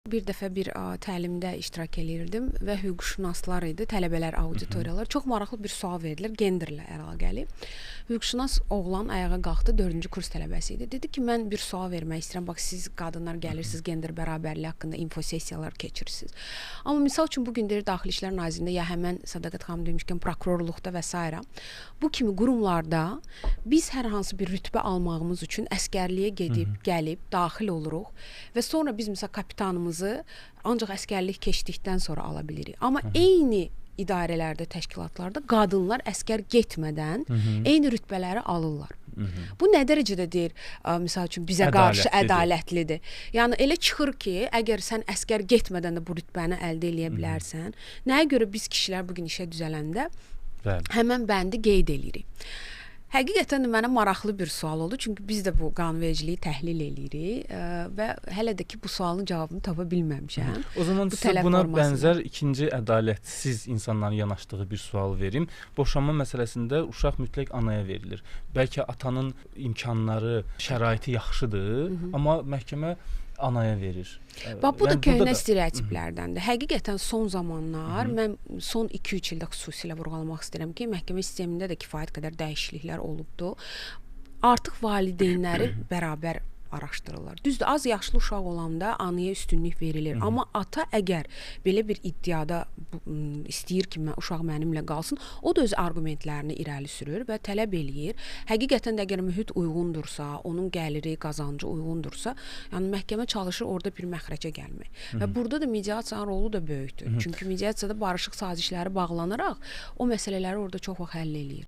Bir dəfə bir təlimdə iştirak eləyirdim və hüquqşünaslar idi, tələbələr, auditoriyalar. Çox maraqlı bir sual verdiler, genderlə əlaqəli. Hüquqşünas oğlan ayağa qalxdı, 4-cü kurs tələbəsi idi. Dedi ki, mən bir sual vermək istəyirəm. Bax, siz qadınlar gəlirsiniz, gender bərabərliyi haqqında infosessiyalar keçirirsiniz. Amma misal üçün, bugün deyir, Daxili İşlər Nazirliyində ya həmən Sədaqət xanım demişkən, prokurorluqda və s. bu kimi qurumlarda biz hər hansı bir rütbə almağımız üçün əskərliyə gedib, gəlib, daxil oluruq və sonra biz misal kapitanımızı ancaq əskərlik keçdikdən sonra ala bilirik. Amma eyni idarələrdə, təşkilatlarda qadınlar əskər getmədən eyni rütbələri alırlar. Bu nə dərəcədə deyir, misal üçün bizə qarşı ədalətlidir. Yəni elə çıxır ki, əgər sən əskər getmədən də bu rütbəni əldə edə bilərsən, nəyə görə biz kişilər bugün işə düzələndə həmən bəndi qeyd edirik. Həqiqətən də mənə maraqlı bir sual oldu. Çünki biz də bu qanunvericiliyi təhlil edirik və hələ də ki bu sualın cavabını tapa bilməmişəm. O zaman sizə buna bənzər ikinci ədalətsiz insanların yanaşdığı bir sual verim. Boşanma məsələsində uşaq mütləq anaya verilir. Bəlkə atanın imkanları, şəraiti yaxşıdır, amma məhkəmə anaya verir. Bax, bu da köhnə stereotiplərdəndir. Həqiqətən son zamanlar, mən son 2-3 ildə xüsusilə vurğulamaq istəyirəm ki, məhkəmə sistemində də kifayət qədər dəyişikliklər olubdur. Artıq valideynləri bərabər araşdırırlar. Düzdür, az yaşlı uşaq olanda anaya üstünlük verilir. Amma ata əgər belə bir iddiada istəyir ki, uşaq mənimlə qalsın, o da öz argumentlərini irəli sürür və tələb eləyir. Həqiqətən də əgər mühit uyğundursa, onun gəliri, qazancı uyğundursa, yəni məhkəmə çalışır orada bir məxrəcə gəlmək. Və burada da mediasiyanın rolu da böyükdür. Çünki mediasiyada barışıq sazişləri bağlanaraq o məsələləri orada çox vaxt həll eləyir.